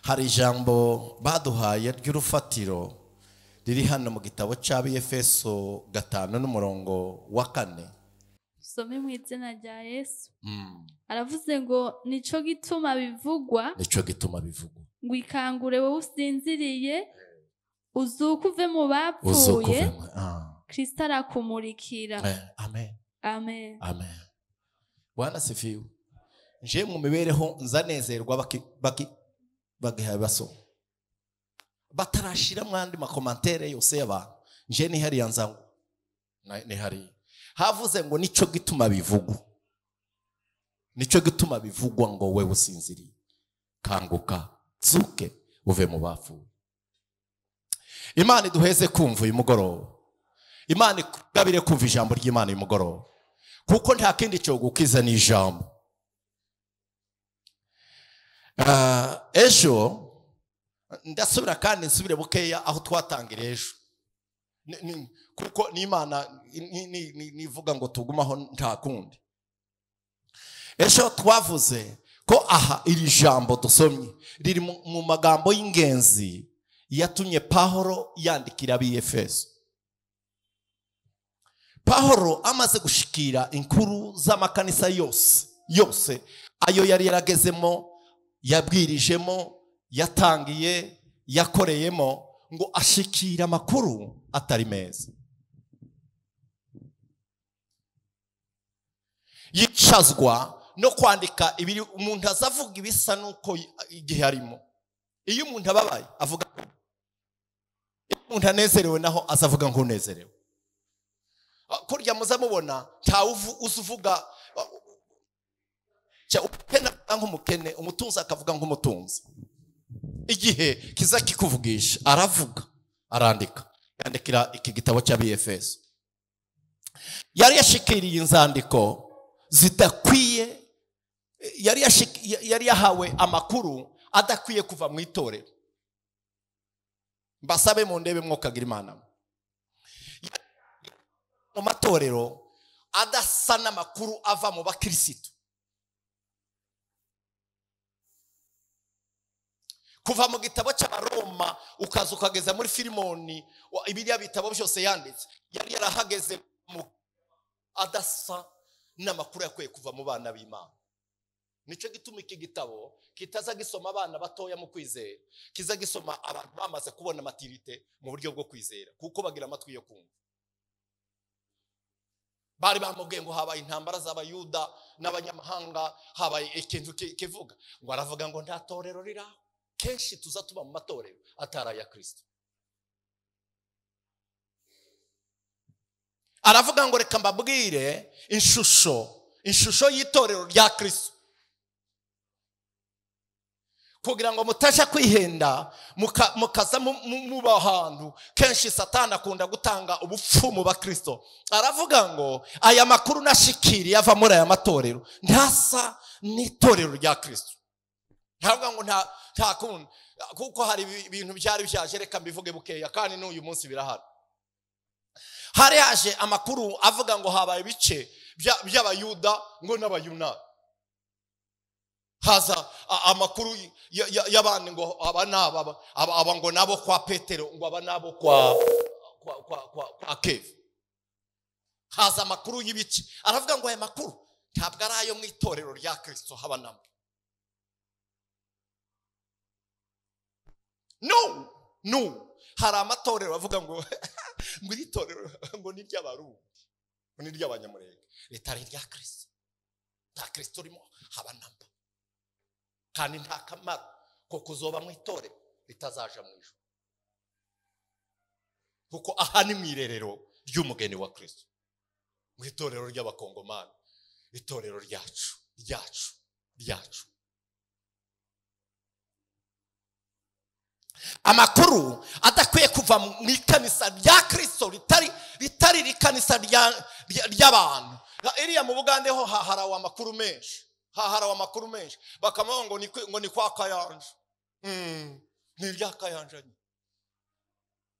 hari ijambo baduhaye ry'urufatiro riri hano mu gitabo cy'Abefeso 5:4. Some mu izina rya Yesu. Aravuze ngo nico gituma bivugwa ngo ikangure wowe usinziriye uzuka uve mu bapfuye Kristo arakumurikira. Amen. Amen. Amen. Bwana sifiwe. Nje mu mibereho nzanezerwa bagihaye baso batarashira mwandi makomantere yose y'abantu. Nje ni hari yanzangu ni hari havuze ngo nico gituma bivugwa ngo wewe usinziriye kanguka zuke uve mu bapfuye. Imana iduheze kumva uyu mugoroba. Imana ikugabire kumva ijambo ry'Imana uyu mugoroba, kuko nta kindi cyo gukiza ni ijambo. Ejo ndasubira kandi nsubire bukeya aho twatangiriye ejo, kuko n'Imana nivuga ngo tugumaho nta kundi. Ejo twavuze ko aha iri jambo dusomye riri mu magambo y'ingenzi yatumye Pawulo yandikira ab'Efeso. Pawulo amaze gushikira inkuru z'amakanisa yose ayo yari yaragezemo, yabwirijemo, yatangiye, yakoreyemo, ngo ashikira amakuru atari meza. Yicazwa no kwandika ibiri umuntu azavuga ibisa nuko igihe arimo. Iyo umuntu ababaye avuga, iyo umuntu anezerewe naho azavuga ngo unezerewe. Kurya muzamubona nta uzuvuga ukena nk'umukene, umutunzi akavuga nk'umutunzi. Igihe kiza kikuvugisha aravuga, arandika, yandikira iki gitabo cy'Abefeso. Yari yashikiriye inzandiko zidakwiye, yari yahawe amakuru adakwiye kuva mu itorero. Mbasabe mu ndebe mwokagira Imana mu matorero adasa n'amakuru ava mu bakristo. Kuva mu gitabo cy'Abaroma ukaza ukageza muri Filimoni, ibiriya bitabo byose yanditse yari yarahageze mu adasa n'amakuru yakwiye kuva mu bana b'Imana. Nico gituma iki gitabo kitaza gisoma abana batoya mu kwizera, kiza gisoma abantu bamaze kubona maturite mu buryo bwo kwizera, kuko bagira amatwi yo kumva. Bari bamubwiye ngo habaye intambara z'Abayuda n'abanyamahanga, habaye ikintu kivuga ngo aravuga ngo nta torero riraho. Kenshi tuza tuba mu matorero atari ya Kristo. Aravuga ngo reka mbabwire inshusho y'itorero rya Kristo, kugira ngo mutasha kwihenda mukaza muba ahantu. Kenshi Satani akunda gutanga ubupfu mu bakristo. Aravuga ngo aya makuru nashikiri ava muri aya matorero ntasa n'itorero rya Kristo. Ntabwo ngo nta kundi, kuko hari ibintu byari byaje, reka mbivuge bukeya kandi n'uyu munsi birahari. Hari yaje amakuru avuga ngo habaye ibice by'Abayuda ngo n'Abayunani. Haza amakuru y'abandi ngo aba ngo nabo kwa Petero, ngo aba nabo kwa Kefa. Haza amakuru y'ibice, aravuga ngo aya makuru ntabwo ari ayo mu itorero rya Kristo haba namo. No, hari amatorero bavuga ngo muri torero ngo ni ry'Abarundi, ngo ni ry'Abanyamurenge, ritari rya Kristo. Nta Kristo rimo haba namba, kandi nta kamaro ko kuzoba mu itorero ritazaja mu ijuru, kuko aha ni mu irerero ry'umugeni wa Kristo, mu itorero ry'Abakongomani, itorero ryacu. Amakuru adakwiye kuva mu ikanisa rya Kristo ritari rikanisa ry'abantu. Iriya mu Bugande ho haharawa amakuru menshi, bakamuha ngo ni kwa Kayanja, ni rya Kayanja,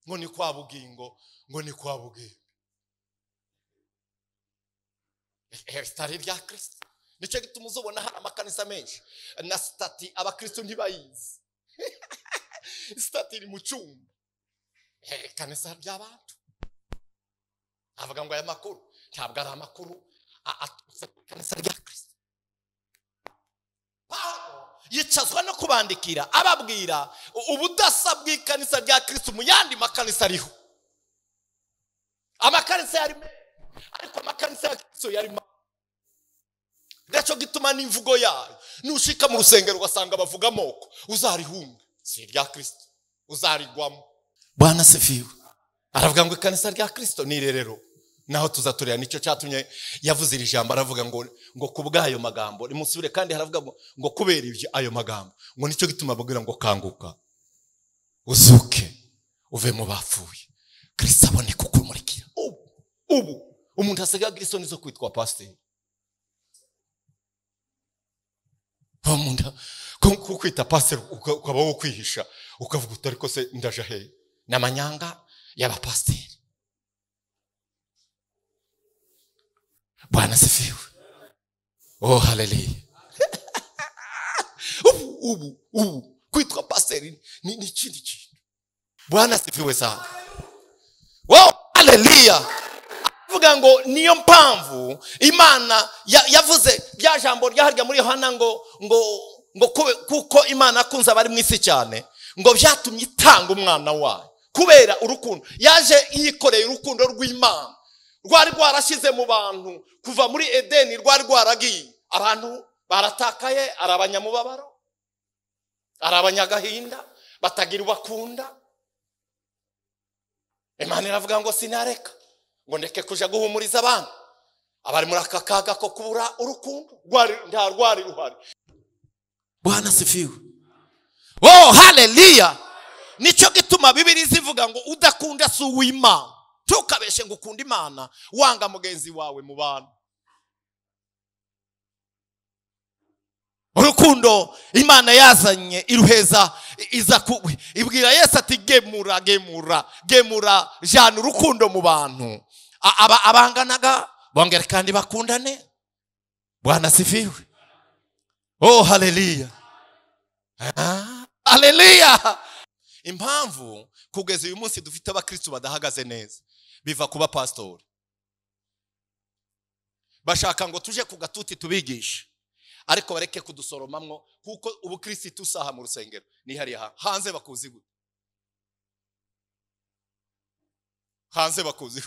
ngo ni kwa Bugingo, ngo ni kwa Bugembe. Ritari rya Kristo. Nicyo gituma uzobona hari amakanisa menshi na stati abakristo ntibayizi. statiri mu cyumba kanisa ry'abantu avuga ngo aya makuru ntabwo ari amakuru aturutse ku kanisa rya Kristo. Yicazwa no kubandikira ababwira ubudasa bw'ikanisa rya Kristo mu yandi makanisa ariho. Amakanisa yari ariko amakanisa ya Kristo yari ndaco gituma n'imvugo yayo nushika mu rusengero ugasanga bavuga amoko uzarihunga si rya Kristo uzarigwamo. Bwana sifiwe. Aravuga ngo ikanisa rya Kristo ni rerero naho tuzaturira nicyo cyatumye yavuze iri jambo aravuga ngo kubgayo magambo rimusubire kandi haravuga ngo kubera ibyo ayo magambo ngo nicyo gituma bagira ngo kanguka uzuke uve mu bapfuye Kristo abone kukumurikira. Ubu umuntu asiga Kristo nizo kwitwa pastor. Umuntu kukwita pastor ukaba wo kwihisha ukavuga utari ko se ndaje he namanyanga y'aba pastor. Bwana sifiwe. Oh hallelujah. ubu kwitwa pastor ni kindi kintu. Bwana sifiwe sana. Wow hallelujah. Avuga ngo niyo mpamvu Imana yavuze bya jambo ryaharya muri Yohana ngo kuko Imana akunze abari mu isi cyane ngo byatumye itanga umwana wayo kubera urukundo. Yaje yikoreye urukundo rw'Imana rwari rwarashize mu bantu kuva muri Edeni, rwari rwaragiye. Abantu baratakaye, ari abanyamubabaro, ari abanyagahinda, batagira ubakunda. Imana iravuga ngo sinareka ngo ndeke kuja guhumuriza abantu abari muri aka kaga ko kubura urukundo rwari ruhari. Bwana sifiwe. Oh hallelujah. Nico gituma Bibiliya zivuga ngo udakunda si uw'Imana. Tukabeshe ngo ukunda Imana wanga mugenzi wawe mu bantu. Urukundo Imana yazanye iruheza iza ibwira Yesu ati gemura jana urukundo mu bantu abanganaga bongera kandi bakundane. Bwana sifiwe. Oh hallelujah. Hallelujah. Impamvu kugeza uyu munsi dufite abakristo badahagaze neza biva kuba pastor. Bashaka ngo tuje ku gatuti tubigisha ariko bareke kudusoromamwo kuko ubu Kristo usaha mu rusengero ni hariya hanze bakuzi gute. Hanze bakuzi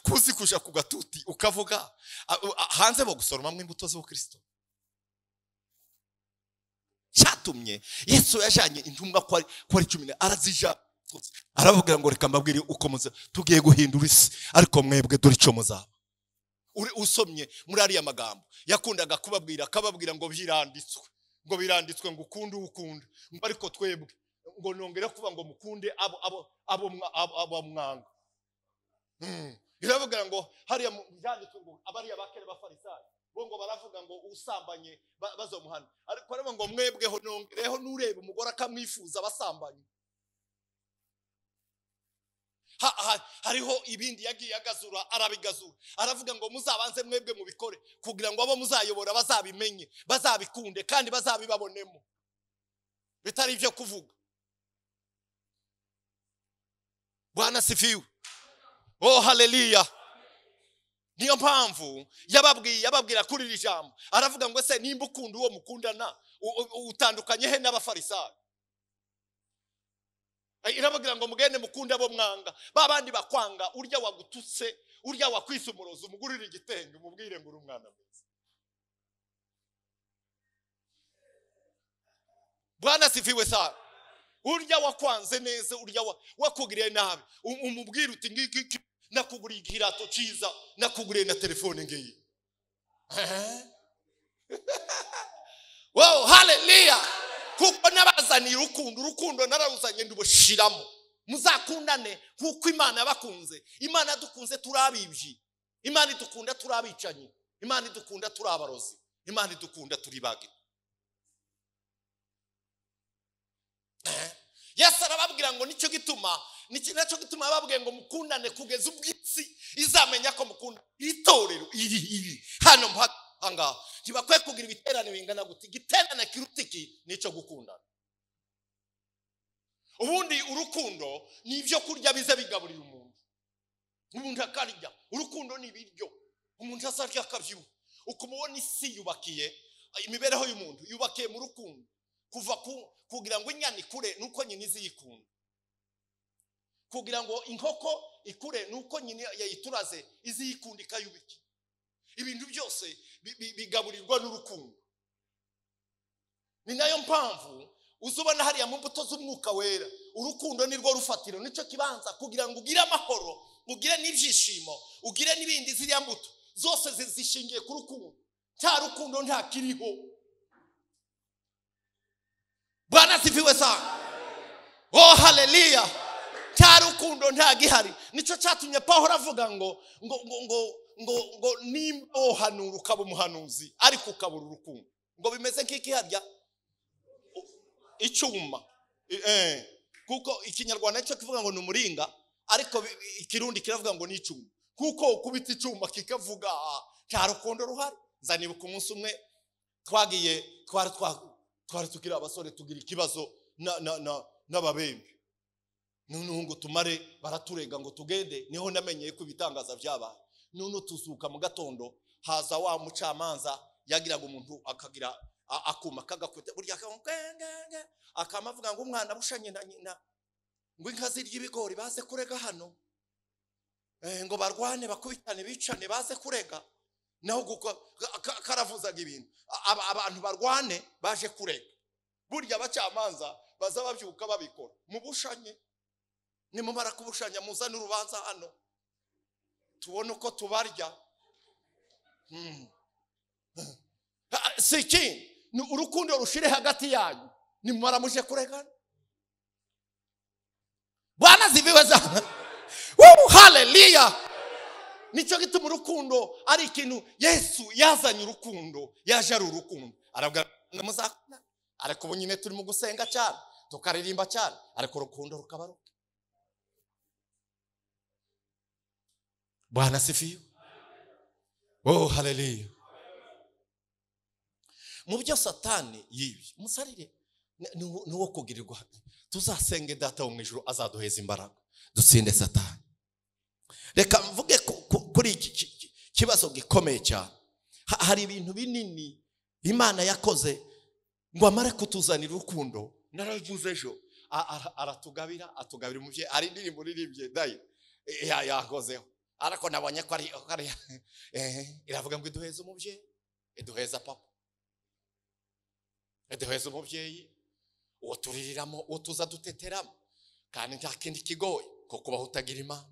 kuzi kuja ku gatuti ukavuga hanze bo gusoromamwo imbuto zo Kristo. Cyatumye Yesu yajanye intumwa kwa 10 arazija aravuga ngo reka mbabwire uko muza tugiye guhindura isi ariko mwebwe dore ico muzaba. Usomye muri ari amagambo yakundaga akababwira ngo biranditswe ngo ukunda ngo ariko twebwe ngo nongera kuba ngo mukunde abo mwanga. Iravuga ngo hariya byanditswe ngo abari abakere bafarisayo bongo baravuga ngo usambanye bazomuhana ariko rero ngo mwebweho nongereho nureba umugore akamwifuza abasambanye. Hariho ibindi yagiye agazura arabigazura aravuga ngo muzabanze mwebwe mubikore kugira ngo abo muzayobora bazabimenye bazabikunde kandi bazabibabonemo bitari byo kuvuga. Bwana sifiwe. Oh hallelujah. Niyo mpamvu yababwira kuri iri jambo aravuga ngo se nimba ukunda uwo mukundana utandukanye he n'abafarisayo. Irabagira ngo mugende mukunda abo mwanga babandi bakwanga urya wagututse urya wakwise umurozi umugurira igitenge umubwire ngo uri umwana mwiza. Bwana sifiwe sana. Urya wakwanze neza urya wakugiriye nabi umubwire uti ngiki nakuguriye igirato ciza nakuguriye na telefone ngiyi. Wow hallelujah. Kuko nabazaniye urukundo nararuzanye ndubushiramo muzakundane kuko Imana yabakunze. Imana dukunze turabibyi, Imana idukunda turabicanyi, Imana idukunda turabarozi, Imana idukunda turibage. Yesu arababwira ngo nicyo gituma bababwiye ngo mukundane kugeza ubwitsi izamenya ko mukunda. Itorero iri hano mpanga ntibakwiye kugira ibiterane bingana gute. Igiterane kirutiki nicyo gukundana. ubundi urukundo ni ibyo kurya bize bigaburira umuntu akarya. Urukundo ni ibiryo umuntu asarya akabyibuha. Ukumubona isi yubakiye, imibereho y'umuntu yubakiye mu rukundo. Kuva kugira ngo inyana ikure nuko nyine iziyikunda, kugira ngo inkoko ikure nuko nyine yayituraze iziyikunda ikayubiki. Ibintu byose bigaburirwa n'urukundo. Ni nayo mpamvu uzubona hariya mu mbuto z'umwuka wera urukundo nirwo rufatiro, nicyo kibanza kugira ngo ugire amahoro, ugire n'ibyishimo, ugire n'ibindi. ziriya mbuto zose zishingiye ku rukundo. Nta rukundo nta kiriho. Bwana sifiwe sana. Oh haleluya. Nta rukundo nta gihari. Nicyo cyatumye Pawulo avuga ngo nimba wohanura ukaba umuhanuzi ariko ukabura urukundo, ngo bimeze nk'iki harya icyuma. Kuko ikinyarwanda cyo kivuga ngo ni umuringa, ariko ikirundi kiravuga ngo ni icyuma. Kuko ukubita icyuma kikavuga nta rukundo ruhari. Nzanibuka umunsi umwe twagiye twari tugira abasore tugira ikibazo n'ababembe. None ngo tumare baraturega ngo tugende, niho namenyeye ko ibitangaza byabaye. None tuzuka mu gatondo haza wa mucamanza yagiraga umuntu akagira akuma kagakwete burya akamavuga ngo umwana bushanye na nyina ngo inka zirya ibigori baze kurega hano, ngo barwane bakubitane bicane baze kurega. Naho karavuzaga ibintu abantu barwane baje kurega. Burya abacamanza baza babyuka babikora mu bushanye. Nimumara kubushanya muzana urubanza hano tubone uko tubarya. Siki ni urukundo rushire hagati yanyu nimumara muje kuregana. Bwana ziviwe sana. Haleluya. Nicyo gituma urukundo ari ikintu Yesu yazanye. Urukundo yaje ari urukundo. Aravuga ngo muzakunda, ariko ubu nyine turi mu gusenga cyane tukaririmba cyane, ariko urukundo rukabaruka. Bwana sifiwe. Oh haleluya. Mu byo Satani yibye umusarire nuwo kugirirwa. Tuzasenge Data wo mu ijuru azaduheza imbaraga dutsinde Satani. Reka mvuge kuri iki kibazo gikomeye cyane. Hari ibintu binini Imana yakoze ngo amare kutuzanira urukundo. Naravuze ejo aratugabira umuvye. Ari indirimbo ririmbye dayi yakozeho, ariko nabonye ko ari iravuga ngo iduheza umuvyeyi, iduheza papa, iduheza umuvyeyi uwo tuririramo, uwo tuza duteteramo, kandi nta kindi kigoye ko kubaho utagira Imana.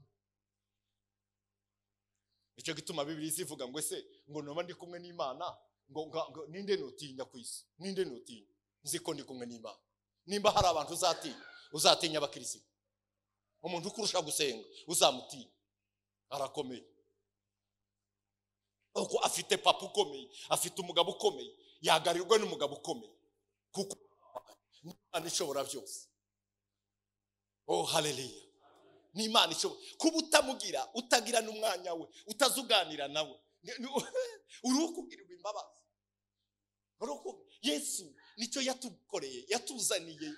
Nicyo gituma Bibiliya ivuga ngo ese ngo noba ndi kumwe n'Imana ngo ninde notinya ku isi? Ninde notinya? Nzi ko ndi kumwe n'Imana. Nimba hari abantu uzatinya abakirisitu, umuntu ukurusha gusenga uzamutinya, arakomeye. Uko afite papa ukomeye, afite umugabo ukomeye, yagarirwa n'umugabo ukomeye, kuko Imana ishobora byose. Oh haleluya. Ni Imana ishobora kuba utamugira, utagira n'umwanya we, utazuganira nawe, urukugirirwa imbabazi. Yesu nicyo yatukoreye, yatuzaniye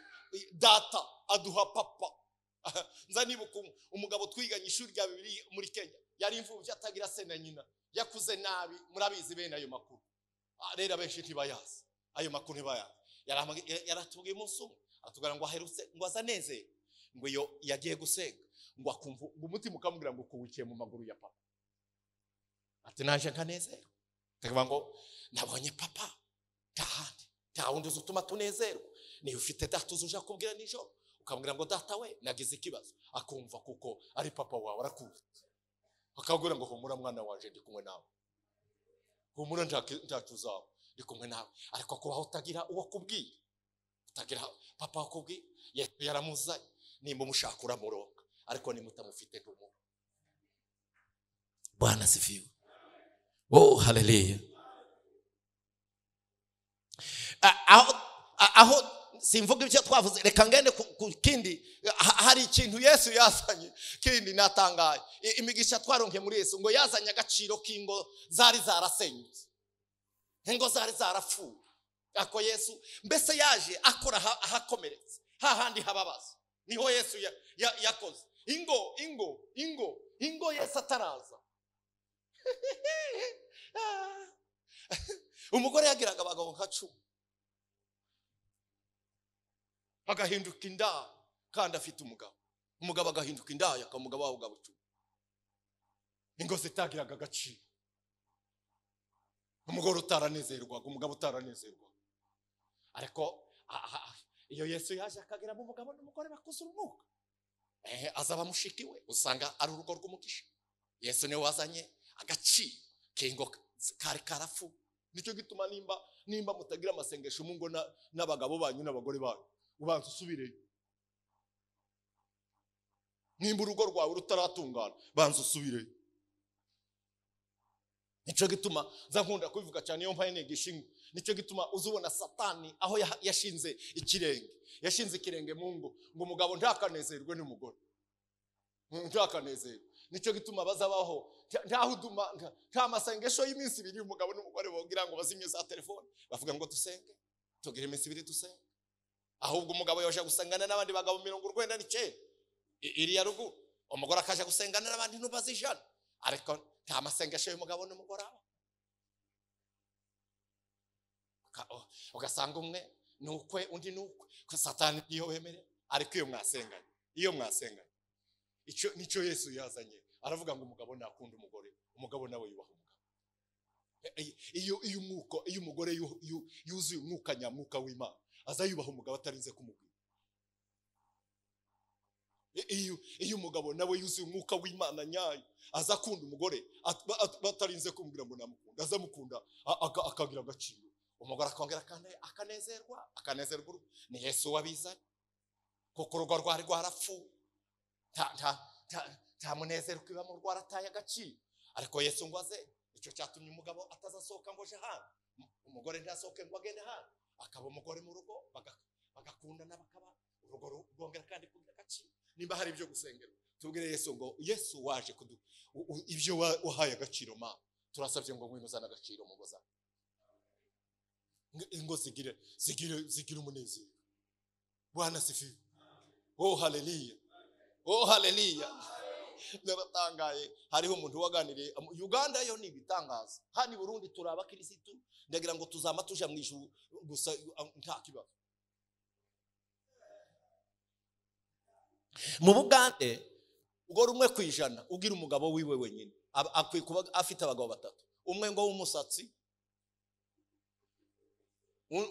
Data aduha papa. Nzanibuka umugabo twiganye ishuri rya Bibiliya muri Kenya, yari imfubyi atagira se na nyina, yakuze nabi. Murabizi bene ayo makuru, rero abenshi ntibayazi ayo makuru, ntibayazi. Yaratubwiye umunsi umwe atubwira ngo aherutse ngo azaneze ngo iyo yagiye gusenga ngo akumva umutima ukamubwira ngo kuwikiye mu maguru ya papa. Ati naje nkanezerwa, akavuga ngo nabonye papa tahandi, nta wundi uzutuma tunezerwa. Niyo ufite Data uzuja kubwira nijoro ukamubwira ngo Data we nagize ikibazo, akumva kuko ari papa wawe arakuzi. Akabwira ngo humura mwana waje ndi kumwe nawe, humura ntacuzaba ndi kumwe nawe. Ariko kubaho utagira uwo kubwira, utagira papa wakubwira, yaramuzanye. Nimba umushaka uramuronka, ariko nimutamufite ndumuronka. Bwana sifiwe. Oh haleluya. Aho simvuga ibyo twavuze, reka ngende ku kindi. Hari ikintu Yesu yazanye kindi natangaye. Imigisha twaronke muri Yesu ngo yazanye agaciro k'ingo zari zarasenyutse, ingo zari zarapfuye. Ako Yesu mbese yaje akora ahakomeretse, hahandi hababaza. niho Yesu yakoze ingo Yesu ataraza. Umugore yagiraga abagabo nka 10 agahinduka indaya kandi afite umugabo agahinduka indaya akamugabo wawe ugabo 10. Ingo zitagiraga agaciro, umugore utaranezerwa, umugabo utaranezerwa. Ariko iyo Yesu yaje akagira mu mugabo n'umugore bakuze umwuka, azaba mushikiwe, usanga ari urugo rw'umugisha. Yesu niwe wazanye agaciro kengo kari karafu. Nicyo gituma nimba mutagira amasengesho mu ngo n'abagabo banyu n'abagore banyu, ubanza usubire. Nimba urugo rwawe rutaratungana, banza usubire. Nicyo gituma nkunda kubivuga cyane iyo mpaye negishinga. Nicyo gituma uzubona Satani aho yashinze ikirenge mu ngo, ngo umugabo ntakanezerwe n'umugore, ntakanezerwe. Nicyo gituma bazabaho nta masengesho y'iminsi 2 umugabo n'umugore bogira ngo bazimye za telefone, bavuga ngo dusenge, tugire iminsi 2 dusenge. Ahubwo umugabo yoje gusengana n'abandi bagabo 99 iri ya rugu, umugore akaje gusengana n'abandi ntubazijana. Ariko nta masengesho y'umugabo n'umugore aba. Ugasanga umwe nukwe undi nukwe, ko Satani iyo wemere. Ariko iyo mwasenganye icyo Yesu yazanye, aravuga ngo umugabo nakunda umugore, umugabo nawe yubaha umugabo. Iyo umugore yuzuye umwuka nyamwuka w'Imana, azayubaha umugabo atarinze kumubwira. Iyo umugabo nawe yuzuye umwuka w'Imana nyayo, azakunda umugore batarinze kumubwira ngo namukunda, azamukunda akagira agaciro. Umugore akongera akanezerwa. Ni Yesu wabizanye, kuko urugo rwari rwarapfuye, nta munezero kwibamo, rwarataye agaciro. Ariko Yesu ngo aze, icyo cyatumye umugabo atazasohoka ngo aje hano, umugore ntasohoke ngo agende hano, akaba umugore mu rugo, bagakundana, bakaba urugo rwongera kandi kugira agaciro. Nimba hari ibyo gusengera, tubwire Yesu ngo Yesu waje ibyo wahaye agaciro ma, turasabye ngo ngwino uzana agaciro mu ngo zawe. Ingo zigire umunezero. Bwana sifiwe. Oh haleluya, oh haleluya. Naratangaye, hariho umuntu waganiriye Uganda, yo ni bitangaza. Hani Burundi turaba kirisitu, ndagira ngo tuzama tuja mu ijuru gusa nta kibazo. Mu Bugande ugora umwe kwijana ugira umugabo wiwe wenyine, akwiye kuba afite abagabo 3. Umwe ngo w'umusatsi,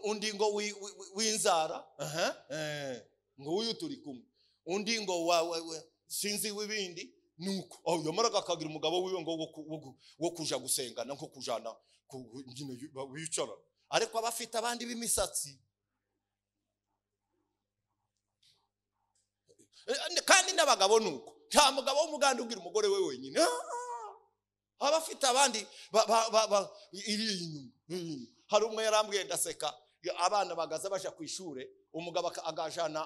undi ngo w'inzara, ngo uyu turi kumwe, undi ngo sinzi w'ibindi. Nuko yamaraga akagira umugabo wiwe ngo wo kuja gusengana, nko kujana nyine bicara. Ariko abafite abandi b'imisatsi, kandi n'abagabo nuko, nta mugabo w'umuganda ugira umugore we wenyine, abafite abandi iri inyuma. Hari umwe yarambwiye ndaseka, abana bagaza baje ku ishure, umugabo agajana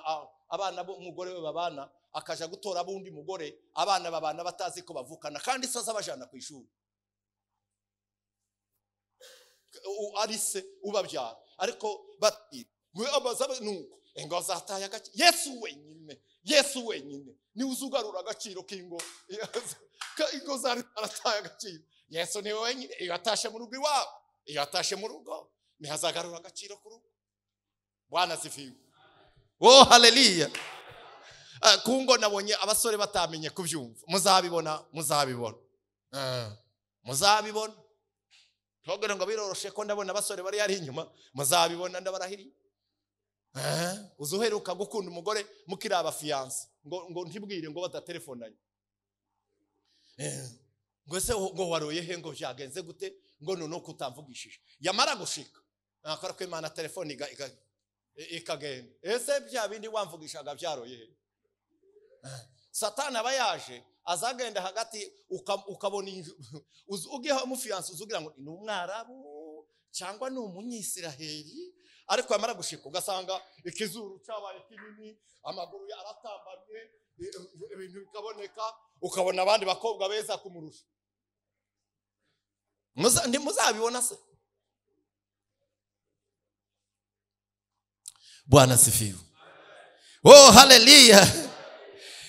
abana b'umugore we babana, akaja gutora abundi mugore, abana babana batazi ko bavukana, kandi saza bajana ku ishuri. Ari se ubabyara, ariko bati we abazabe nuko ingo zataye agaciro. Yesu wenyine ni uzugarura agaciro k'ingo. Ingo zarataye agaciro. Yesu ni wenyine, iyo atashe mu rugo iwawe, iyo atashe mu rugo ni hazagarura agaciro ku rugo. Bwana sifiwe. Oh haleluya. Kungo nabonye abasore batamenye kubyumva, muzabibona. Togera ngo biroroshe ko ndabona abasore bari yari inyuma, muzabibona ndabarahiri. Uzuheruka gukunda umugore mukiri abafiance, ngo ntibwire ngo badatelefonnanye. Ngo se ngo waroye he, ngo byagenze gute, ngo none kutamvugishije. Yamara gushika akora ko Imana telefone ikagenda. Ese bya bindi wamvugishaga byaroye he? Satani aba yaje azagenda hagati, ukabona ugiye umufiance uzugira ngo ni umwarabu cyangwa ni umunyisiraheli. Ariko yamara gushika ugasanga ikizuru cyabaye kinini, amaguru yaratambamye, ibintu bikaboneka, ukabona abandi bakobwa beza kumurusha. Muzabibona se? Bwana sifiwe. Oh haleluya.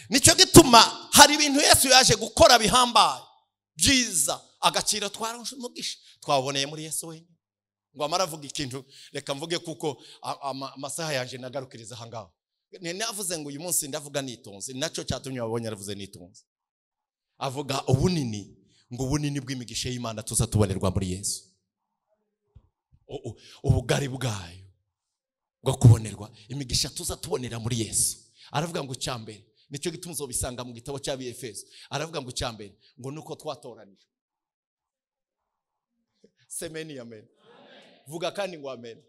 Nicyo gituma hari ibintu Yesu yaje gukora bihambaye byiza agaciro twaronse umugisha twaboneye muri Yesu wenyine. Ngo amara avuga ikintu reka mvuge kuko amasaha yaje nagarukiriza hangaho. Navuze ngo uyu munsi ndavuga nitonze, nacyo cyatumye wabonye aravuze nitonze. Avuga ubunini, ngo ubunini bw'imigisha y'Imana tuza tubonerwa muri Yesu. Ubugari bwayo bwo kubonerwa imigisha tuza tubonera muri Yesu. Aravuga ngo cyambere nicyo gituma uzobisanga mu gitabo cya Efeso. Aravuga ngo cyambere ngo nuko twatoranije. Semeni amen. Vuga kandi ngo amen.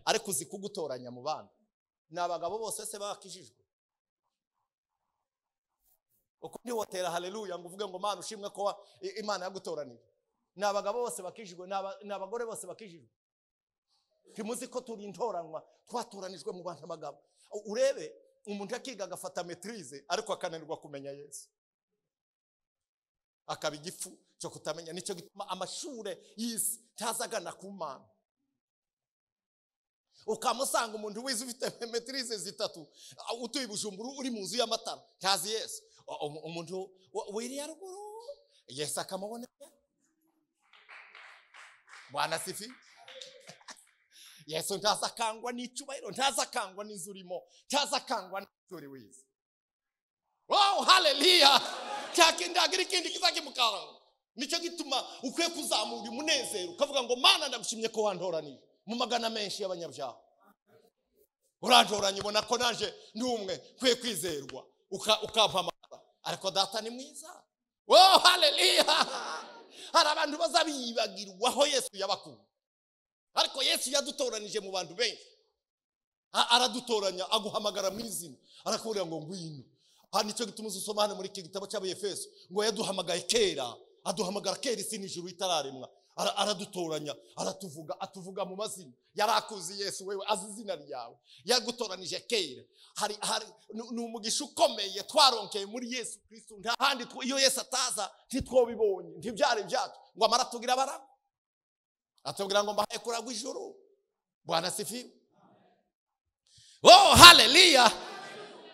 Ariko uzi kugutoranya mu bana n'abagabo bose se bakijijwe. Uko ni wotera haleluya ngo uvuge ngo Mana ushimwe ko Imana yagutoranije. N'abagabo bose bakijijwe n'abagore bose bakijijwe. Timuzi ko turi intoranwa twatoranijwe mu bantu abagabo. Urebe umuntu akiga agafata maîtrise ariko akananirwa kumenya Yesu. Akabigifu cyo kutamenya, nicyo gituma amashure y'isi tazagana ku Mana. Ukamusanga umuntu wize ufite maîtrise zitatu utuye Bujumbura uri mu nzu y'amatara ntazi Yesu. Umuntu wiriya ruguru Yesu akamubona. Bwana sifi. Yesu ntazakangwa n'icubahiro, ntazakangwa n'izurimo, ntazakangwa n'izuri wize. Wow haleluya. Cyakindagira ikindi kizakimukanga. Nicyo gituma ukwiye kuzamura umunezero ukavuga ngo Mana ndagushimye ko wantoranije mu magana menshi y'abanyabyaha. Urantoranye ubona ko naje ndumwe kwiye kwizerwa ukampamara. Ariko data ni mwiza. Wow haleluya. Hari abantu bazabibagirwa aho Yesu yabakunda. Ariko Yesu yadutoranije mu bantu benshi. Aradutoranya aguhamagara mu izina. Arakubwira ngo ngwino. Nicyo gituma uzusoma hano muri iki gitabo cya Efeso ngo yaduhamagaye kera, aduhamagara kera isi n'ijuru itararemwa. Aradutoranya, atuvuga mu mazina. Yarakuzi Yesu wewe azi izina ryawe. Yagutoranije kera. Hari n'umugisha ukomeye twaronkeye muri Yesu Kristo. Nta handi iyo Yesu ataza ntitwobibonye, ntibyari byacu. Ngo amara tugira bara. Atubwira ngo mbahaye kuragwa ijuru. Bwana sifiwe. Oh haleluya.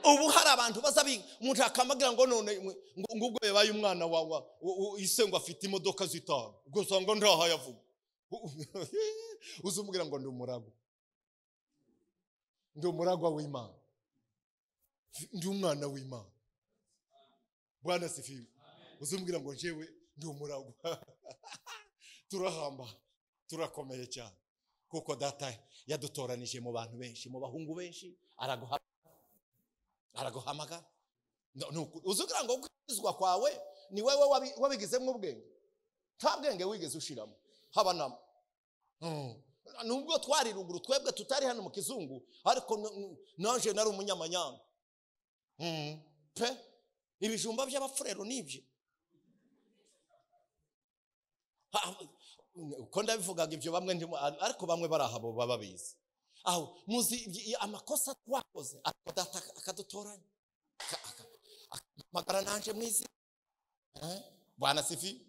Ubu hari abantu bazabiga umuntu akamagira ngo none ngo ubwo yabaye umwana wawe ise ngo afite imodoka zitanu ubwo usanga ndaha yavuga. Uzumubwira ngo ndi umuragwa w'Imana, ndi umwana w'Imana. Bwana sifiwe. Uzumubwira ngo jewe ndi umuragwa. Turahamba, turakomeye cyane kuko data yadutoranije mu bantu benshi, mu bahungu benshi. Araguhamagara. Uzugira ngo kwizwa kwawe ni wewe wabigizemo ubwenge. Nta bwenge wigeze ushiramo haba namo. Nubwo twari ruguru twebwe tutari hano mu kizungu ariko nanje nari umunyamanyanga. Pe ibijumba by'abafurero nibye. Uko ndabivugaga ibyo bamwe ndimo ariko bamwe barahabo bababizi. Aho muzi amakosa twakoze ariko data akadutoranya. Magara nanje mwizi. Bwana sifi.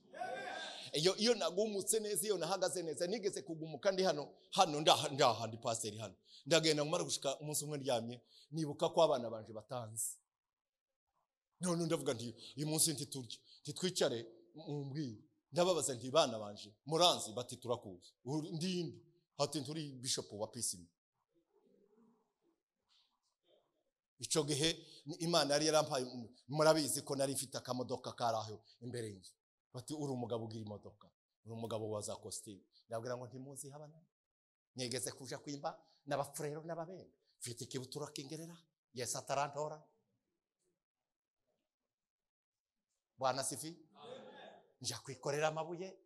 Iyo nagumutse neza, iyo nahagaze neza, nigeze kugumuka ndi hano ndaha ndi paseri hano. Ndagenda ngumara gushika umunsi umwe ndyamye nibuka ko abana banje batanze. None ndavuga nti uyu munsi ntiturye, titwicare mumbwire. Ndababaza nti bana banje muranzi bati turakuzi. Ndindi hati turi bishop wa PCM. Ico gihe Imana yari yarampaye murabizi ko nari mfite akamodoka karaho imbere y'inzu. Bati uri umugabo ugira imodoka, uri umugabo waza costume. Ndabwira ngo ntimuzi habana. Nyegeze kuja kwimba n'abafurero n'ababenge. Mfite ikibutura kingerera. Yesu atarantora. Bwana sifi. Nja kwikorera amabuye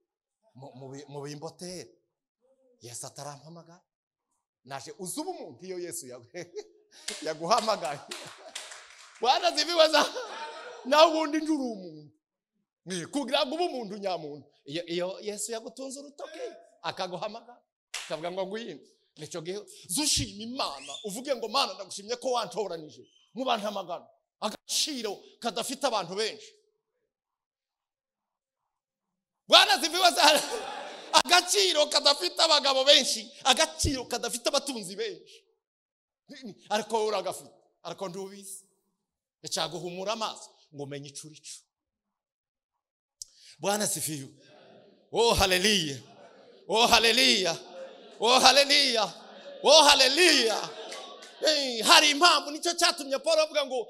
mu bimboteri. Yesu atarampamagara. Naje uzuba umuntu iyo Yesu yaguhamagaye. Bwana sifiwe za na ubundi njuru umuntu. Kugira ngo ube umuntu nyamuntu. Iyo Yesu yagutunze urutoke akaguhamagara. Akavuga ngo ngwino. Nicyo gihe zushima Imana uvuge ngo Mana ndagushimye ko wantoranije mu bantu amagana. Agaciro kadafite abantu benshi. Bwana sifiwe za agaciro kadafite abagabo benshi, agaciro kadafite abatunzi benshi. Ariko uragafite. ariko ndubizi icyaguhumura amaso ngo umenye icurico. Bwana sifiwe. Oh haleluya, oh haleluya, oh haleluya, oh haleluya. Hari impamvu nicyo cyatumye Paulo avuga ngo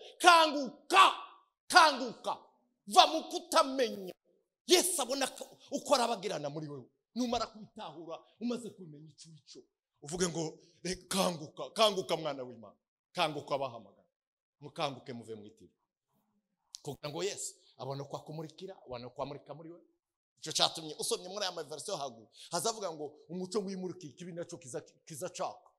kanguka va mu kutamenya. Yesu abona uko arabagirana muri wewe, numara kubitahura umaze kumenya icurico uvuge ngo kanguka mwana w'Imana, kanguka abahamagara, mukanguke muve mu itiro kugira ngo Yesu abone uko akumurikira, abone uko amurika muri wewe. Icyo cyatumye usomye muri aya version hagu hazavuga ngo umuco w'imuriki kibi naco kizacaka.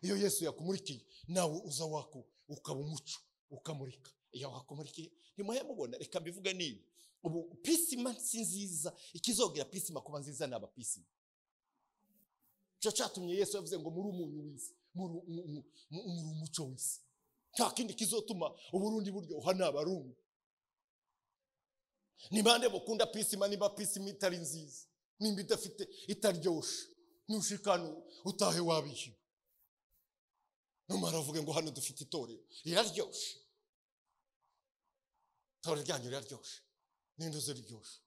Iyo Yesu yakumurikiye nawe uza wako ukaba umuco ukamurika. Iyo wakumurikiye ntimuhe mubona. Reka mbivuge nibi, ubu pisima nziza ikizogira pisima kuba nziza naba pisima. Icyo cyatumye Yesu yavuze ngo muri umunyu w'isi, muri umuco w'isi, nta kindi kizotuma uburundi buryoha n'abarundi. Ni bande mukunda pisima? Niba pisima itari nziza, nimba idafite itaryoshe, nushikano utahe wabihiwe. Numara avuge ngo hano dufite itorero riraryoshe, itorero ryanyu riraryoshe. Ninde uzi riryoshe?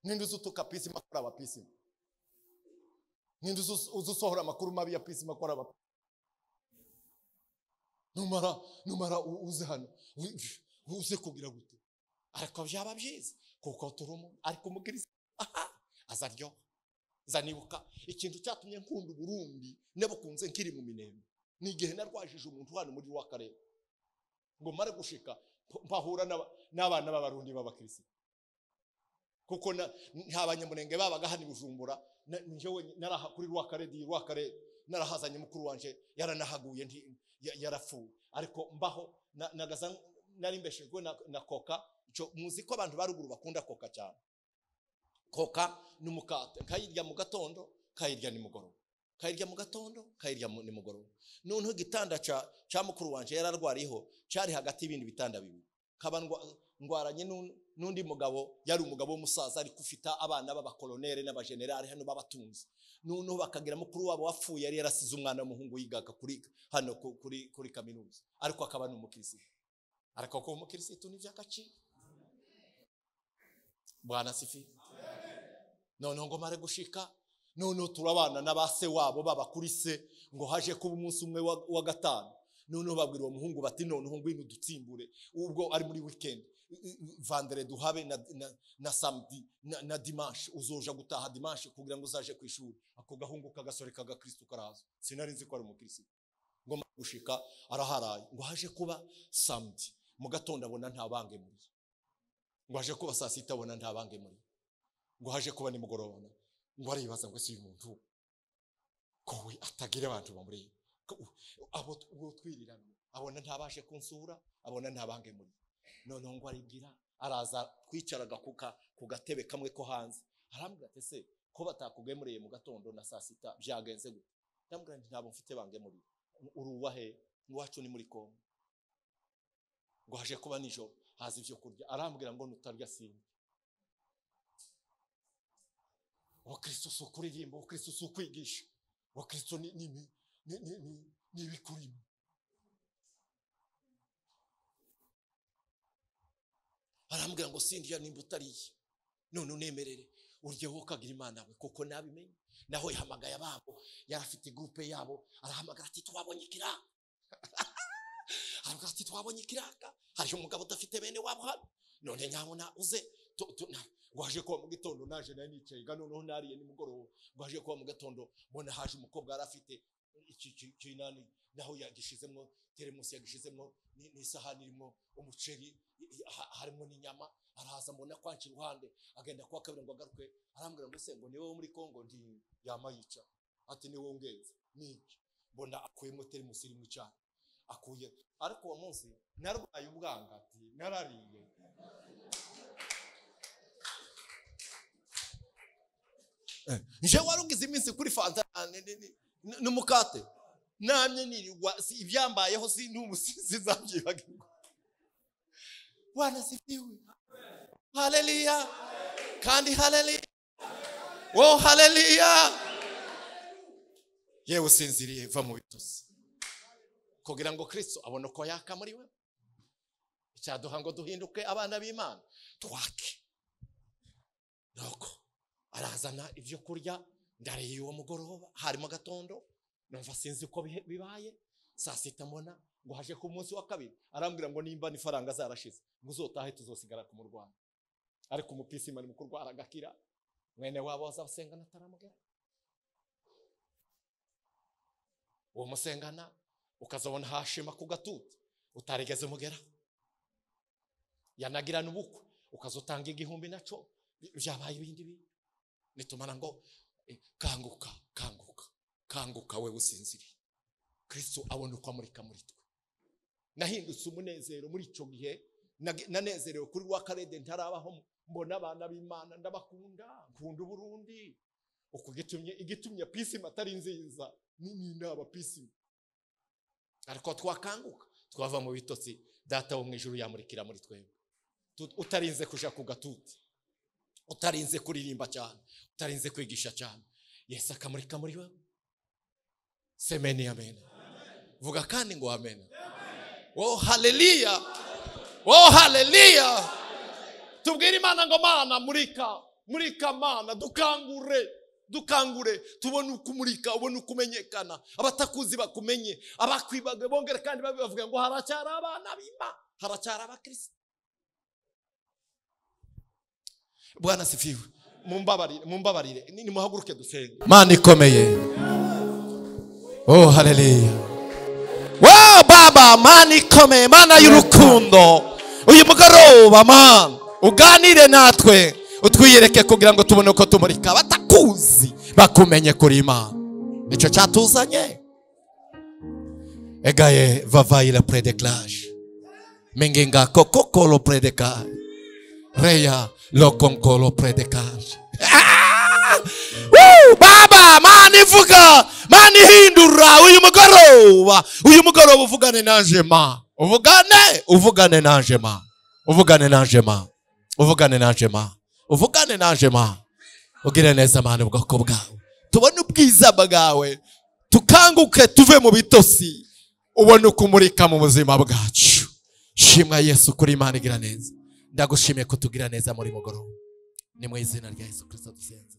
Ninde uzi utuka pisima akora abapisima? Ninde uzi usohora amakuru mabi ya pisima akora abapisima? Numara uze hano uze kugira gute? Ariko byaba byiza kuko turumu ariko umukirisi azaryo zanibuka ikintu cyatumye nkunda Burundi nebukunze nkiri mu Minembwe. Ni igihe narwajije umuntu hano muri wa karere ngo mare gushika mpahura n'abana b'abarundi b'abakirisi, kuko nta banyamurenge babaga hano Bujumbura. Njewe naraha kuri wa karere narahazanye mukuru wanje yaranahaguye yarapfuye, ariko mbaho nagaza nari mbeshejwe na koka. Cyo muzi ko abantu baruguru bakunda koka cyane. Koka n'umukate kayirya mu gatondo, kayirya ni mugoroba, kayirya mu gatondo, kayirya ni mugoroba. None igitanda ca mukuru wanje yararwariho cyari hagati y'ibindi bitanda bibiri. Kabandwa ngwaranye n'undi mugabo, yari umugabo w'umusaza ari kufita abana b'abakolonere n'abagenerali hano babatunze. None bakagira mukuru wabo wapfuye, yari yarasize umwana w'umuhungu yigaga hano kuri kaminuza, ariko akaba n'umukirisitu. Ariko ko umukirisitu ni by'agaciro. Bwana sifi. None ngo mare gushika, none turabana n'abase wabo babakurise ngo haje kuba umunsi umwe wa gatanu. None babwira uwo muhungu bati none ngwino dutsimbure, ubwo ari muri weekend, vendredi duhabe na samedi na dimanche, uzoja gutaha dimanche kugira ngo uzaje kwishuri. Ako gahungu kagasore kaga Kristo karaza, sinari nzi ko ari umukristo. Ngo gushika araharaye, ngo haje kuba samedi mu gatondo abona nta bange muri, ngo haje kuba saa sita abona nta bange muri, ngo haje kuba ni mugoroba, ngo aribaza ngo si umuntu ko we atagira abantu bamuri abo twirirana, abona ntabashe kunsura, abona ntabange muri. None ngo aribwira, araza kwicaraga ku gatebe kamwe ko hanze, arambwira ati se ko batakugemuriye mu gatondo na saa sita byagenze gute? Ndambwira nti ntabwo mfite bange muri. Uruwahe? Iwacu ni muri Kongo. Ngo haje kuba nijoro, haza ibyo kurya, arambwira ngo nutarya sinzi. Kristo si ukuririmba, Kristo si ukwigisha, Kristo ni bikurimo. Arambwira ngo sindya nimba utariye, none unemerere uryeho ukagira Imana we, kuko nabimenye. Naho yahamagaye ababo, yarafite groupe yabo, arahamagara ati twabonye ikiraka. Aravuga ati twabonye ikiraka, hari umugabo udafite bene wabo hano, none nyabona uze ngo haje kuba mu gitondo. Naje nari nicaye noneho nariye nimugoroba, ngo haje kuba mu gitondo mbona haje umukobwa yarafite ikinani, naho yagishizemo teremusi, yagishizemo n'isahani irimo umuceri, harimo n'inyama. Araza mbona kwanci ruhande, agenda kwa kabiri ngo agaruke, arambwira ngo se ngo niwe wo muri Kongo? Ndi yamayica. Ati niwe ungenze niki? Mbona akuyemo teremusi irimo cyane, akuye. Ariko uwo munsi narwaye ubwanga, ati narariye. Nje warugize iminsi kuri fanta n'umukate, namye nirirwa ibyambayeho n'umusizi zabyibagirwa. Bwana sifiwe. Haleluya. Kandi haleluya. Oh haleluya. Yewe usinziriye, va mu bitose, kugira ngo Kristo abone uko yaka muri we. Icyaduha ngo duhinduke abana b'Imana, twake. Nuko arazana ibyo kurya, ndariye uwo mugoroba, harimo gatondo, numva sinzi uko bibaye. Saa sita mbona ngo haje ku munsi wa kabiri, arambwira ngo nimba n'ifaranga zarashize, ngo uzotahe tuzosigara ku murwana. Ariko umupisi mani mukurwara agakira, mwene wabo wazabasengana ataramugera. Uwo musengana ukazabona hashima ku gatuti utarigeze mugera. Yanagirana ubukwe ukazotanga 1,000 byabaye ibindi bintu. Nitumana ngo kanguka kanguka kanguka, we usinziriye, Kristo abone uko amurika muri twe. Nahindutse umunezero muri ico gihe, nanezerewe kuri wa Karede ntarabaho, mbona abana b'Imana ndabakunda, nkunda Burundi. Uko igitumye peace matari nziza ni naba peace. Ariko twakanguka twava mu bitotsi, data wo mwijuru yamurikira muri twebwe. Utarinze kuja ku gatuti, utarinze kuririmba cyane, utarinze kwigisha cyane, Yesu akamurika muri wewe. Semeni amen. Vuga kandi ngo amen. Oh haleluya, oh haleluya. Tubwire Imana ngo Mana murika Mana, dukangure tubone ukumurika, ubone ukumenyekana, abatakuzi bakumenye, abakwibaga bongera kandi bavuga ngo haracyara abana b'Imana, haracyara abakristo. Bwana sifiwe. Mumbabarire ni muhaguruke dusenge. Mana ikomeye. Oh haleluya. Wow Baba, Mana ikomeye, Mana y'urukundo. Uyu mugoroba Mana uganire natwe, utwiyereke kugira ngo tubone uko tumurika batakuzi bakumenye kuri Imana. Nicyo cyatuzanye. Egaye vavaila predeclage. Mengenga kokokolo predecage. Reya lokonkolo predecage. Baba, Mana ivuga, Mana ihindura uyu mugoroba uvugane nanje Ma. Uvugane nanje Ma. Uvugane nanje Ma. Ugire neza Mana ubwoko bwawe. Tubone ubwiza bwawe. Tukanguke tuve mu bitosi. Ubone ukumurika mu buzima bwacu. Shimwa Yesu kuri Imana igira neza. Ndagushimiye kutugira neza muri mugoroba. Ni mu izina rya Yesu Kristo dusenze.